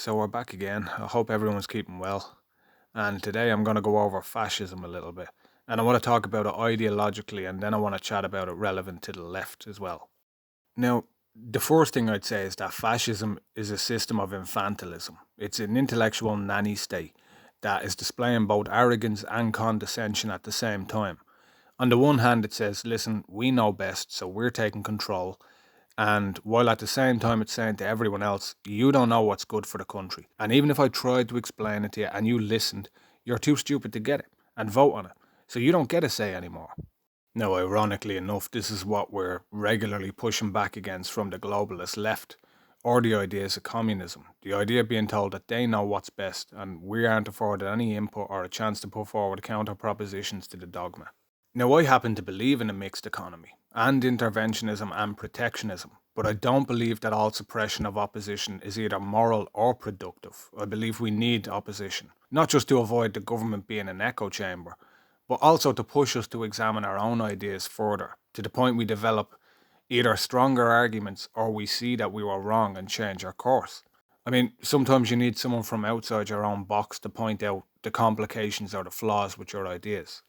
So we're back again. I hope everyone's keeping well. And today I'm going to go over fascism a little bit. And I want to talk about it ideologically, and then I want to chat about it relevant to the left as well. Now, the first thing I'd say is that fascism is a system of infantilism. It's an intellectual nanny state that is displaying both arrogance and condescension at the same time. On the one hand, it says, listen, we know best, so we're taking control. And while at the same time it's saying to everyone else, you don't know what's good for the country. And even if I tried to explain it to you and you listened, you're too stupid to get it and vote on it. So you don't get a say anymore. Now, ironically enough, this is what we're regularly pushing back against from the globalist left, or the ideas of communism. The idea being told that they know what's best and we aren't afforded any input or a chance to put forward counter propositions to the dogma. Now, I happen to believe in a mixed economy and interventionism and protectionism, but I don't believe that all suppression of opposition is either moral or productive. I believe we need opposition, not just to avoid the government being an echo chamber, but also to push us to examine our own ideas further, to the point we develop either stronger arguments or we see that we were wrong and change our course. I mean, sometimes you need someone from outside your own box to point out the complications or the flaws with your ideas.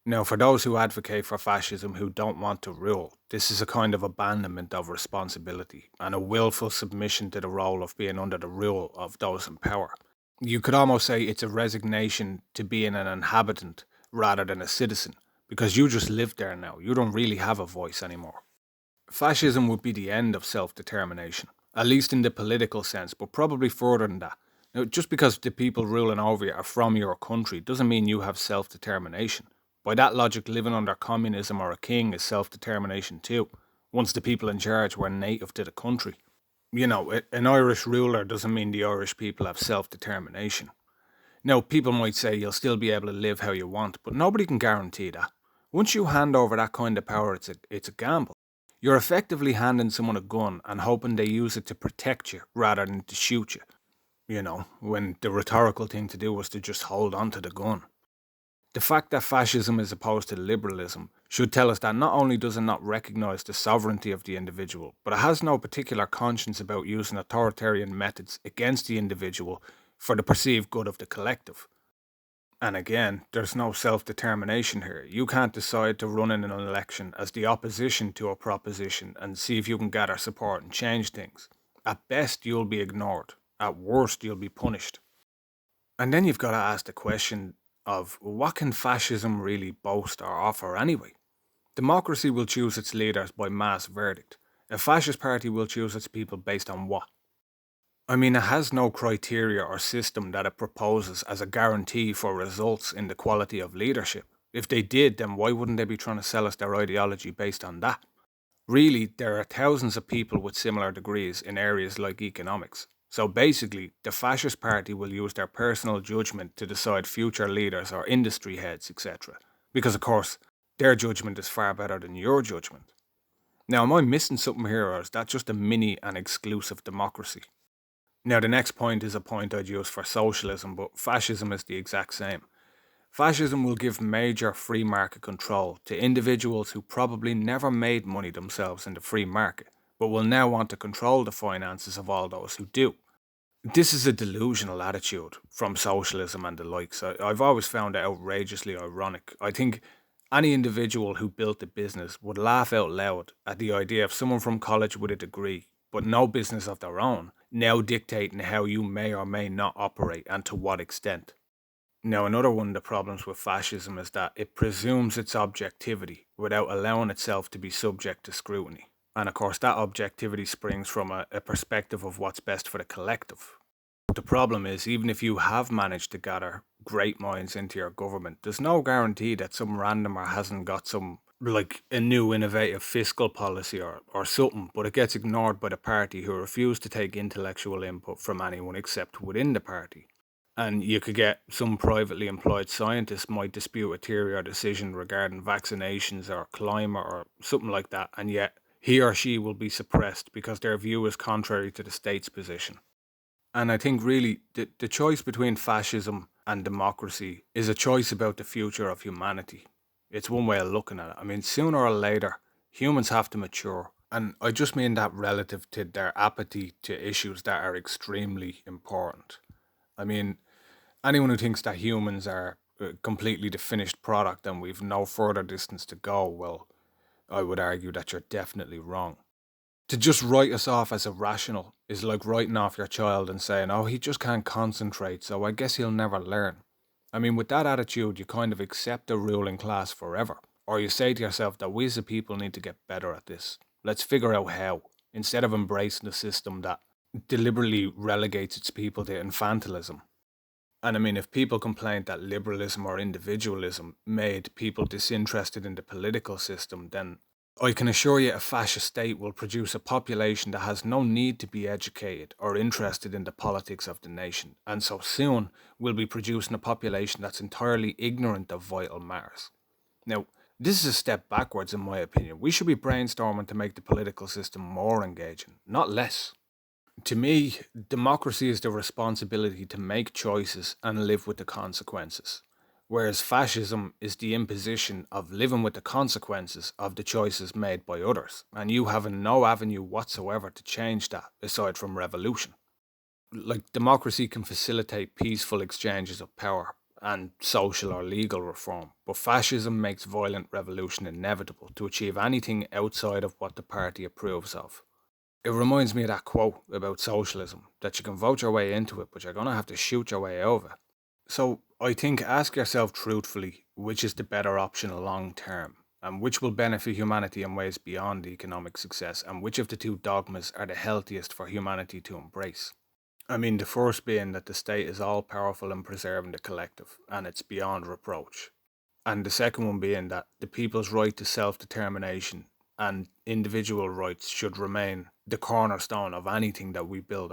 Now, for those who advocate for fascism who don't want to rule, this is a kind of abandonment of responsibility and a willful submission to the role of being under the rule of those in power. You could almost say it's a resignation to being an inhabitant rather than a citizen, because you just live there now. You don't really have a voice anymore. Fascism would be the end of self determination, at least in the political sense, but probably further than that. Now, just because the people ruling over you are from your country doesn't mean you have self determination. By that logic, living under communism or a king is self determination too, once the people in charge were native to the country. An Irish ruler doesn't mean the Irish people have self determination. Now, people might say you'll still be able to live how you want, but nobody can guarantee that. Once you hand over that kind of power, it's a gamble. You're effectively handing someone a gun and hoping they use it to protect you rather than to shoot you. When the rhetorical thing to do was to just hold on to the gun. The fact that fascism is opposed to liberalism should tell us that not only does it not recognise the sovereignty of the individual, but it has no particular conscience about using authoritarian methods against the individual for the perceived good of the collective. And again, there's no self-determination here. You can't decide to run in an election as the opposition to a proposition and see if you can gather support and change things. At best, you'll be ignored. At worst, you'll be punished. And then you've got to ask the question of what can fascism really boast or offer anyway? Democracy will choose its leaders by mass verdict. A fascist party will choose its people based on what? I mean, it has no criteria or system that it proposes as a guarantee for results in the quality of leadership. If they did, then why wouldn't they be trying to sell us their ideology based on that? Really, there are thousands of people with similar degrees in areas like economics. So basically, the fascist party will use their personal judgment to decide future leaders or industry heads, etc. Because, of course, their judgment is far better than your judgment. Now, am I missing something here, or is that just a mini and exclusive democracy? Now, the next point is a point I'd use for socialism, but fascism is the exact same. Fascism will give major free market control to individuals who probably never made money themselves in the free market, but will now want to control the finances of all those who do. This is a delusional attitude from socialism and the likes. I've always found it outrageously ironic. I think any individual who built a business would laugh out loud at the idea of someone from college with a degree, but no business of their own, now dictating how you may or may not operate and to what extent. Now, another one of the problems with fascism is that it presumes its objectivity without allowing itself to be subject to scrutiny. And of course, that objectivity springs from a perspective of what's best for the collective. But the problem is, even if you have managed to gather great minds into your government, there's no guarantee that some randomer hasn't got some, like a new innovative fiscal policy or something, but it gets ignored by the party who refuse to take intellectual input from anyone except within the party. And you could get some privately employed scientist might dispute a theory or decision regarding vaccinations or climate or something like that, and yet he or she will be suppressed because their view is contrary to the state's position. And I think really the choice between fascism and democracy is a choice about the future of humanity. It's one way of looking at it. I mean, sooner or later, humans have to mature And I just mean that relative to their apathy to issues that are extremely important. I mean, anyone who thinks that humans are completely the finished product and we've no further distance to go, well, I would argue that you're definitely wrong. To just write us off as irrational is like writing off your child and saying, oh, he just can't concentrate, so I guess he'll never learn. I mean, with that attitude, you kind of accept the ruling class forever. Or you say to yourself that we as a people need to get better at this. Let's figure out how, instead of embracing a system that deliberately relegates its people to infantilism. And I mean, if people complained that liberalism or individualism made people disinterested in the political system, then I can assure you a fascist state will produce a population that has no need to be educated or interested in the politics of the nation. And so soon we'll be producing a population that's entirely ignorant of vital matters. Now, this is a step backwards, in my opinion. We should be brainstorming to make the political system more engaging, not less. To me, democracy is the responsibility to make choices and live with the consequences, whereas fascism is the imposition of living with the consequences of the choices made by others, and you having no avenue whatsoever to change that aside from revolution. Like, democracy can facilitate peaceful exchanges of power and social or legal reform, but fascism makes violent revolution inevitable to achieve anything outside of what the party approves of. It reminds me of that quote about socialism that you can vote your way into it, but you're going to have to shoot your way over. So I think ask yourself truthfully which is the better option long term, and which will benefit humanity in ways beyond economic success, and which of the two dogmas are the healthiest for humanity to embrace. I mean, the first being that the state is all powerful in preserving the collective, and it's beyond reproach. And the second one being that the people's right to self determination and individual rights should remain the cornerstone of anything that we build.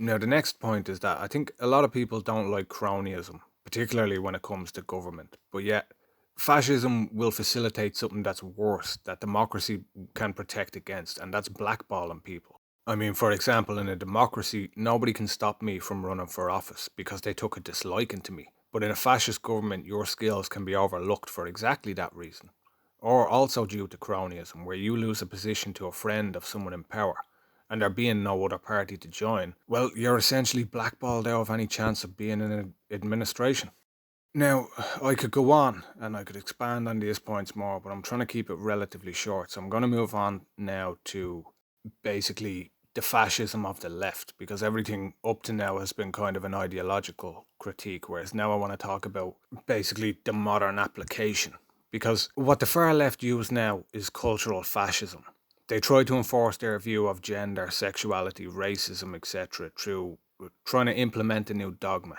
Now, the next point is that I think a lot of people don't like cronyism, particularly when it comes to government, but yet fascism will facilitate something that's worse that democracy can protect against, and that's blackballing people. I mean, for example, in a democracy, nobody can stop me from running for office because they took a disliking to me. But in a fascist government, your skills can be overlooked for exactly that reason. Or also due to cronyism, where you lose a position to a friend of someone in power, and there being no other party to join, well, you're essentially blackballed out of any chance of being in an administration. Now, I could go on and I could expand on these points more, but I'm trying to keep it relatively short. So I'm going to move on now to basically the fascism of the left, because everything up to now has been kind of an ideological critique, whereas now I want to talk about basically the modern application. Because what the far left use now is cultural fascism. They try to enforce their view of gender, sexuality, racism, etc., through trying to implement a new dogma.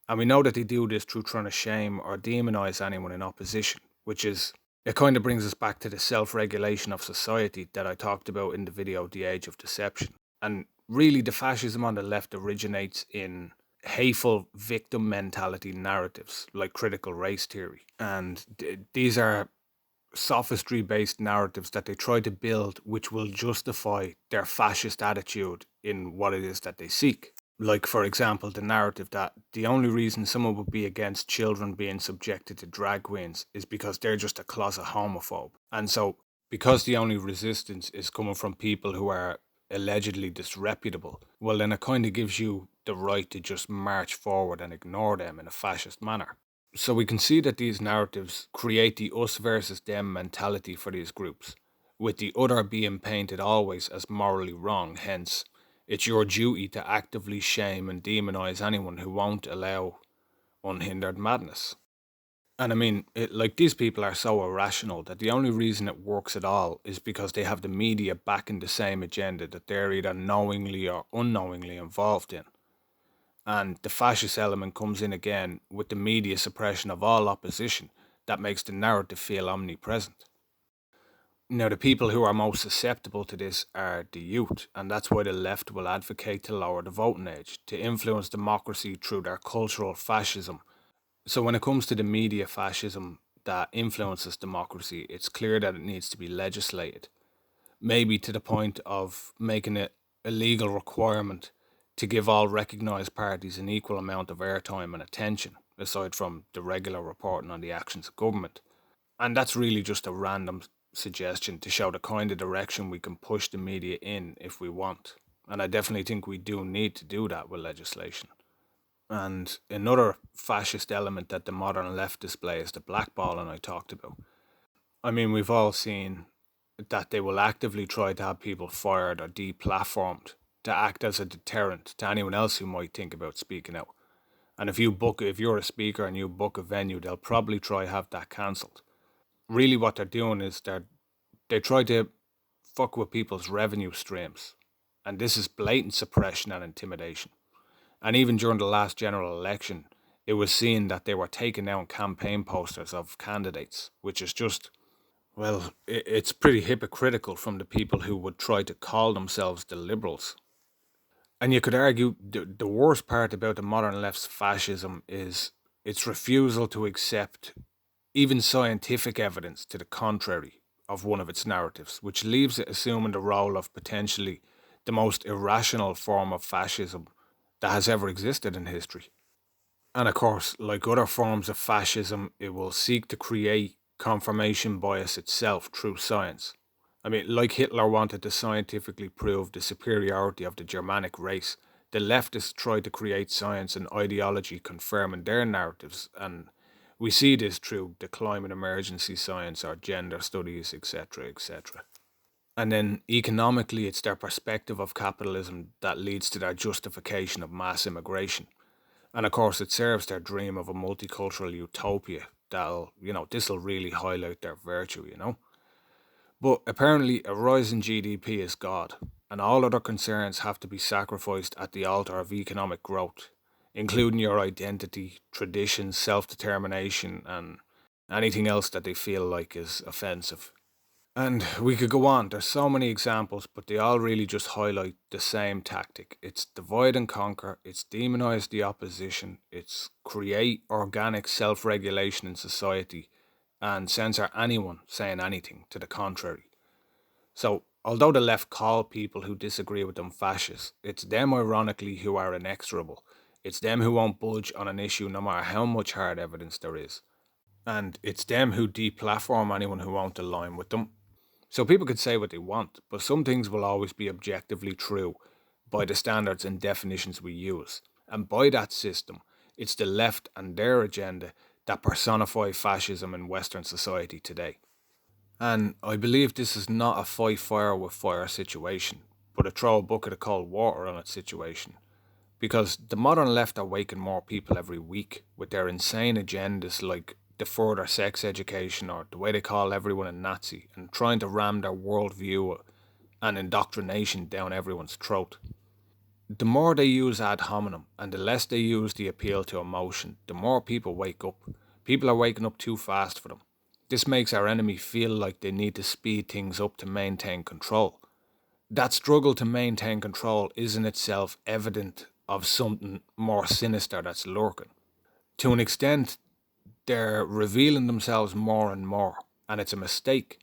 And we know that they do this through trying to shame or demonize anyone in opposition, which is, it kind of brings us back to the self regulation of society that I talked about in the video The Age of Deception. And really, the fascism on the left originates in hateful victim mentality narratives like critical race theory. And these are sophistry based narratives that they try to build, which will justify their fascist attitude in what it is that they seek. Like, for example, the narrative that the only reason someone would be against children being subjected to drag queens is because they're just a closet homophobe. And so, because the only resistance is coming from people who are allegedly disreputable, well, then it kind of gives you the right to just march forward and ignore them in a fascist manner. So we can see that these narratives create the us versus them mentality for these groups, with the other being painted always as morally wrong. Hence, it's your duty to actively shame and demonize anyone who won't allow unhindered madness. And I mean, like, these people are so irrational that the only reason it works at all is because they have the media backing the same agenda that they're either knowingly or unknowingly involved in. And the fascist element comes in again with the media suppression of all opposition that makes the narrative feel omnipresent. Now, the people who are most susceptible to this are the youth, and that's why the left will advocate to lower the voting age, to influence democracy through their cultural fascism. So, when it comes to the media fascism that influences democracy, it's clear that it needs to be legislated, maybe to the point of making it a legal requirement to give all recognised parties an equal amount of airtime and attention, aside from the regular reporting on the actions of government. And that's really just a random suggestion to show the kind of direction we can push the media in if we want. And I definitely think we do need to do that with legislation. And another fascist element that the modern left display is the blackballing I talked about. I mean, we've all seen that they will actively try to have people fired or deplatformed to act as a deterrent to anyone else who might think about speaking out. And if you're a speaker and you book a venue, they'll probably try have that cancelled. Really, what they're doing is they try to fuck with people's revenue streams, and this is blatant suppression and intimidation. And even during the last general election, it was seen that they were taking down campaign posters of candidates, which is just, well, it's pretty hypocritical from the people who would try to call themselves the liberals. And you could argue the worst part about the modern left's fascism is its refusal to accept even scientific evidence to the contrary of one of its narratives, which leaves it assuming the role of potentially the most irrational form of fascism that has ever existed in history. And of course, like other forms of fascism, it will seek to create confirmation bias itself through science. I mean, like Hitler wanted to scientifically prove the superiority of the Germanic race, the leftists try to create science and ideology confirming their narratives, and we see this through the climate emergency science or gender studies, etc., etc. And then economically, it's their perspective of capitalism that leads to their justification of mass immigration. And of course, it serves their dream of a multicultural utopia this'll really highlight their virtue. But apparently, a rise in GDP is God, and all other concerns have to be sacrificed at the altar of economic growth, including your identity, tradition, self determination, and anything else that they feel like is offensive. And we could go on. There's so many examples, but they all really just highlight the same tactic. It's divide and conquer, it's demonize the opposition, it's create organic self regulation in society, and censor anyone saying anything to the contrary. So, although the left call people who disagree with them fascists, it's them, ironically, who are inexorable. It's them who won't budge on an issue no matter how much hard evidence there is. And it's them who deplatform anyone who won't align with them. So people could say what they want, but some things will always be objectively true by the standards and definitions we use. And by that system, it's the left and their agenda that personify fascism in Western society today. And I believe this is not a fight fire with fire situation, but a throw a bucket of cold water on its situation. Because the modern left are waking more people every week with their insane agendas like the further sex education or the way they call everyone a Nazi and trying to ram their worldview and indoctrination down everyone's throat. The more they use ad hominem and the less they use the appeal to emotion, the more people wake up. People are waking up too fast for them. This makes our enemy feel like they need to speed things up to maintain control. That struggle to maintain control is in itself evident of something more sinister that's lurking. To an extent, they're revealing themselves more and more, and it's a mistake.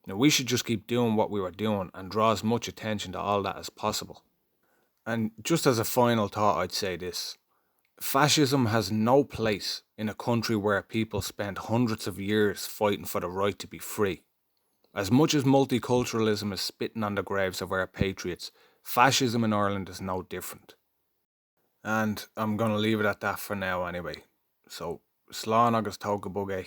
Now, we should just keep doing what we were doing and draw as much attention to all that as possible. And just as a final thought, I'd say this: fascism has no place in a country where people spent hundreds of years fighting for the right to be free. As much as multiculturalism is spitting on the graves of our patriots, fascism in Ireland is no different. And I'm going to leave it at that for now anyway. So, slán agus tógabugé.